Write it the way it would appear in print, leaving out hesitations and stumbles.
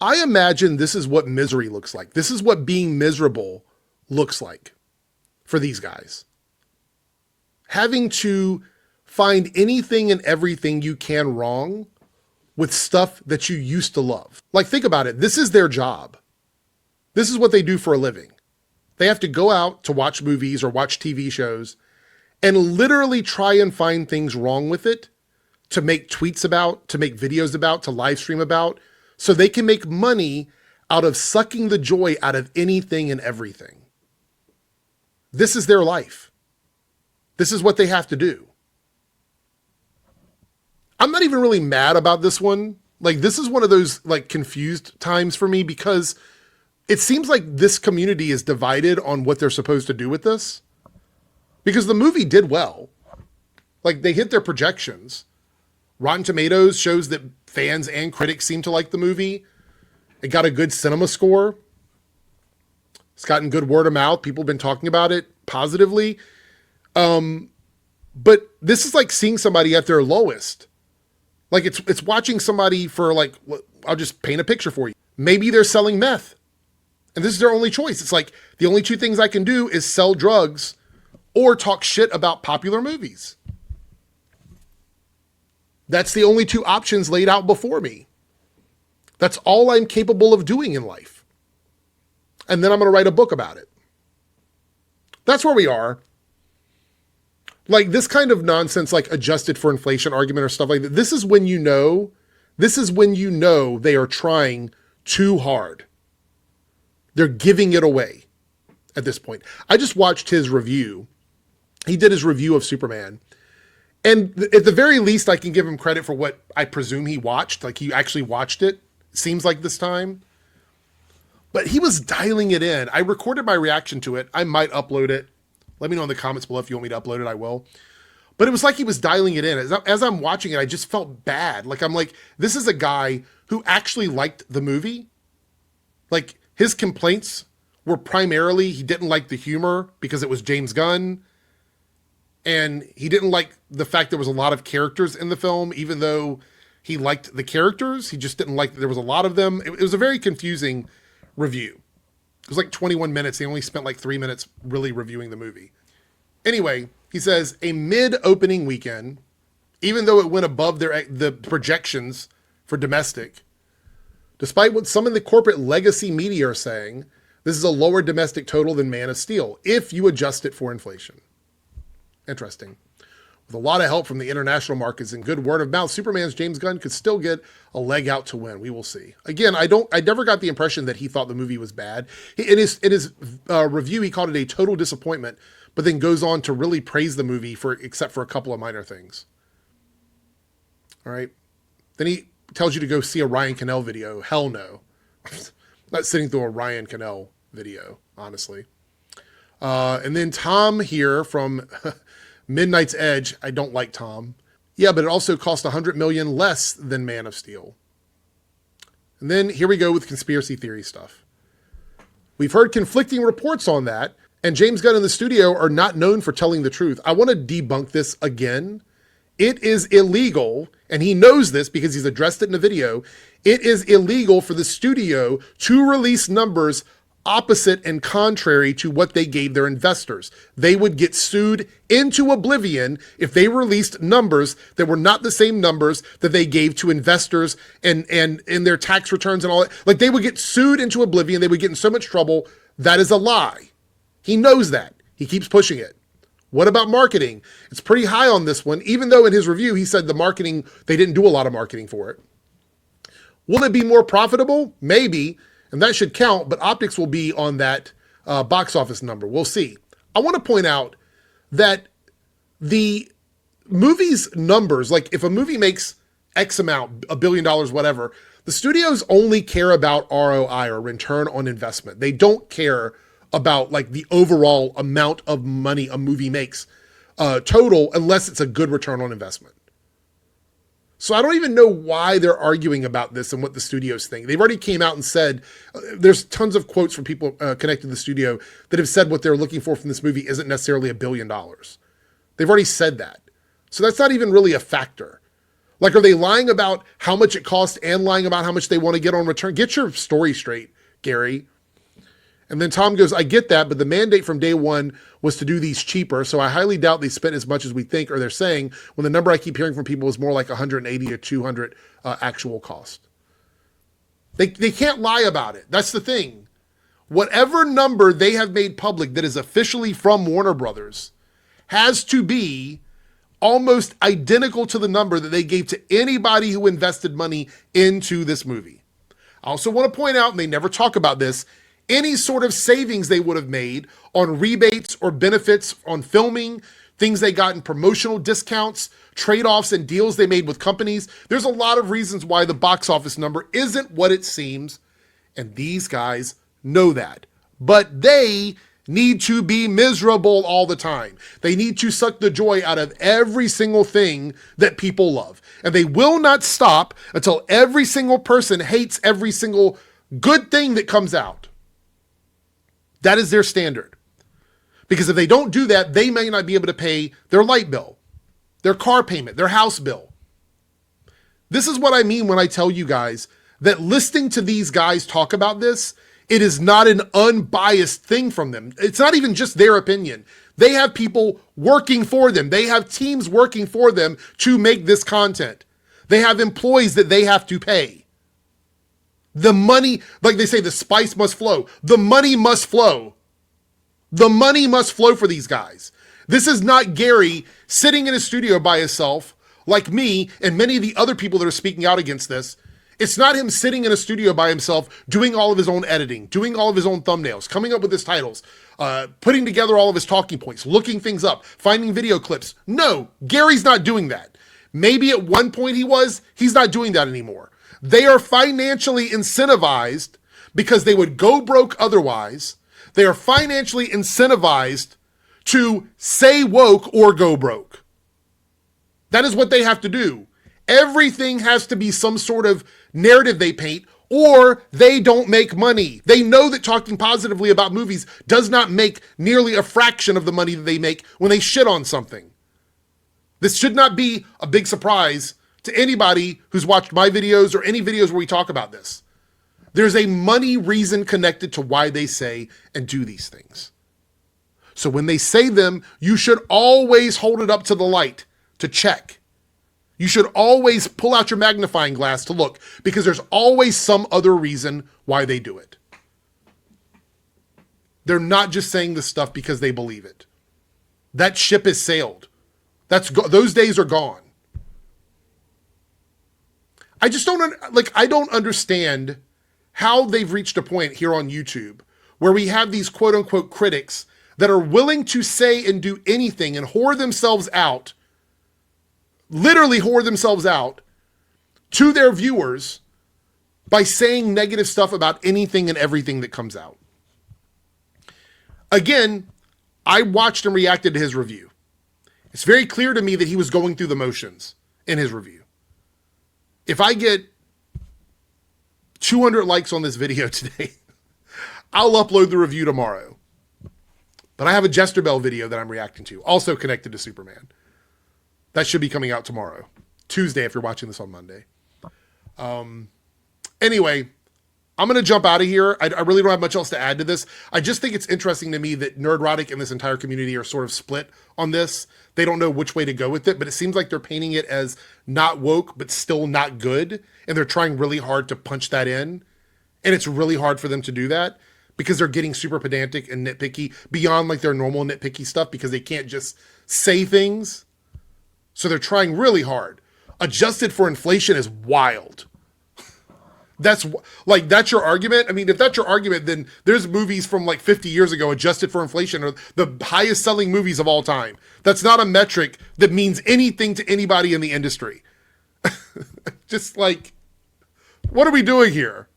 I imagine this is what misery looks like. This is what being miserable looks like for these guys. Having to find anything and everything you can wrong with stuff that you used to love. Like, think about it. This is their job. This is what they do for a living. They have to go out to watch movies or watch TV shows and literally try and find things wrong with it to make tweets about, to make videos about, to live stream about, so they can make money out of sucking the joy out of anything and everything. This is their life. This is what they have to do. I'm not even really mad about this one. Like, this is one of those like confused times for me because it seems like this community is divided on what they're supposed to do with this. Because the movie did well. Like, they hit their projections. Rotten Tomatoes shows that fans and critics seem to like the movie. It got a good cinema score. It's gotten good word of mouth. People have been talking about it positively. But this is like seeing somebody at their lowest. Like, it's watching somebody for, like, I'll just paint a picture for you. Maybe they're selling meth. And this is their only choice. It's like, the only two things I can do is sell drugs or talk shit about popular movies. That's the only two options laid out before me. That's all I'm capable of doing in life. And then I'm going to write a book about it. That's where we are. Like, this kind of nonsense, like adjusted for inflation argument or stuff like that. This is when you know they are trying too hard. They're giving it away at this point. I just watched his review. He did his review of Superman. And at the very least, I can give him credit for what I presume he watched. Like, he actually watched it, seems like this time. But he was dialing it in. I recorded my reaction to it. I might upload it. Let me know in the comments below if you want me to upload it, I will. But it was like he was dialing it in. As I'm watching it, I just felt bad. Like, I'm like, this is a guy who actually liked the movie. Like, his complaints were primarily he didn't like the humor because it was James Gunn. And he didn't like the fact there was a lot of characters in the film, even though he liked the characters. He just didn't like that there was a lot of them. It was a very confusing review. It was like 21 minutes. They only spent like 3 minutes really reviewing the movie. Anyway, he says, a mid-opening weekend, even though it went above the projections for domestic, despite what some in the corporate legacy media are saying, this is a lower domestic total than Man of Steel, if you adjust it for inflation. Interesting. With a lot of help from the international markets and good word of mouth, Superman's James Gunn could still get a leg out to win. We will see. Again, I never got the impression that he thought the movie was bad. In his review, he called it a total disappointment, but then goes on to really praise the movie except for a couple of minor things. All right. Then he tells you to go see a Ryan Cannell video. Hell no. Not sitting through a Ryan Cannell video, honestly. And then Tom here from Midnight's Edge. I don't like Tom. Yeah, but it also cost $100 million less than Man of Steel. And then here we go with conspiracy theory stuff. We've heard conflicting reports on that, and James Gunn and the studio are not known for telling the truth. I want to debunk this again. It is illegal, and he knows this because he's addressed it in a video. It is illegal for the studio to release numbers opposite and contrary to what they gave their investors. They would get sued into oblivion if they released numbers that were not the same numbers that they gave to investors and in their tax returns and all that. Like, they would get sued into oblivion. They would get in so much trouble. That is a lie. He knows that. He keeps pushing it. What about marketing? It's pretty high on this one, even though in his review he said the marketing, they didn't do a lot of marketing for it. Will it be more profitable? Maybe. And that should count, but optics will be on that box office number. We'll see. I want to point out that the movie's numbers, like if a movie makes X amount, $1 billion, whatever, the studios only care about ROI or return on investment. They don't care about like the overall amount of money a movie makes total, unless it's a good return on investment. So I don't even know why they're arguing about this and what the studios think. They've already came out and said, there's tons of quotes from people connected to the studio that have said what they're looking for from this movie isn't necessarily $1 billion. They've already said that. So that's not even really a factor. Like, are they lying about how much it costs and lying about how much they want to get on return? Get your story straight, Gary. And then Tom goes, I get that, but the mandate from day one was to do these cheaper, so I highly doubt they spent as much as we think, or they're saying, when the number I keep hearing from people is more like 180 to 200 actual cost. They can't lie about it. That's the thing. Whatever number they have made public that is officially from Warner Brothers has to be almost identical to the number that they gave to anybody who invested money into this movie. I also want to point out, and they never talk about this, any sort of savings they would have made on rebates or benefits on filming, things they got in promotional discounts, trade-offs and deals they made with companies. There's a lot of reasons why the box office number isn't what it seems, and these guys know that. But they need to be miserable all the time. They need to suck the joy out of every single thing that people love. And they will not stop until every single person hates every single good thing that comes out. That is their standard. Because if they don't do that, they may not be able to pay their light bill, their car payment, their house bill. This is what I mean when I tell you guys that listening to these guys talk about this, it is not an unbiased thing from them. It's not even just their opinion. They have people working for them. They have teams working for them to make this content. They have employees that they have to pay. The money, like they say, the spice must flow. The money must flow. The money must flow for these guys. This is not Gary sitting in a studio by himself, like me and many of the other people that are speaking out against this. It's not him sitting in a studio by himself, doing all of his own editing, doing all of his own thumbnails, coming up with his titles, putting together all of his talking points, looking things up, finding video clips. No, Gary's not doing that. Maybe at one point he was. He's not doing that anymore. They are financially incentivized because they would go broke otherwise. They are financially incentivized to say woke or go broke. That is what they have to do. Everything has to be some sort of narrative they paint, or they don't make money. They know that talking positively about movies does not make nearly a fraction of the money that they make when they shit on something. This should not be a big surprise to anybody who's watched my videos or any videos where we talk about this. There's a money reason connected to why they say and do these things. So when they say them, you should always hold it up to the light to check. You should always pull out your magnifying glass to look, because there's always some other reason why they do it. They're not just saying this stuff because they believe it. That ship has sailed. Those days are gone. I just I don't understand how they've reached a point here on YouTube where we have these quote unquote critics that are willing to say and do anything and whore themselves out, literally whore themselves out to their viewers by saying negative stuff about anything and everything that comes out. Again, I watched and reacted to his review. It's very clear to me that he was going through the motions in his review. If I get 200 likes on this video today, I'll upload the review tomorrow. But I have a Jester Bell video that I'm reacting to, also connected to Superman. That should be coming out tomorrow. Tuesday, if you're watching this on Monday. Anyway, I'm going to jump out of here. I really don't have much else to add to this. I just think it's interesting to me that Nerdrotic and this entire community are sort of split on this. They don't know which way to go with it, but it seems like they're painting it as not woke, but still not good. And they're trying really hard to punch that in. And it's really hard for them to do that because they're getting super pedantic and nitpicky beyond like their normal nitpicky stuff because they can't just say things. So they're trying really hard. Adjusted for inflation is wild. That's your argument. I mean, if that's your argument, then there's movies from like 50 years ago adjusted for inflation are the highest selling movies of all time. That's not a metric that means anything to anybody in the industry. Just like, what are we doing here?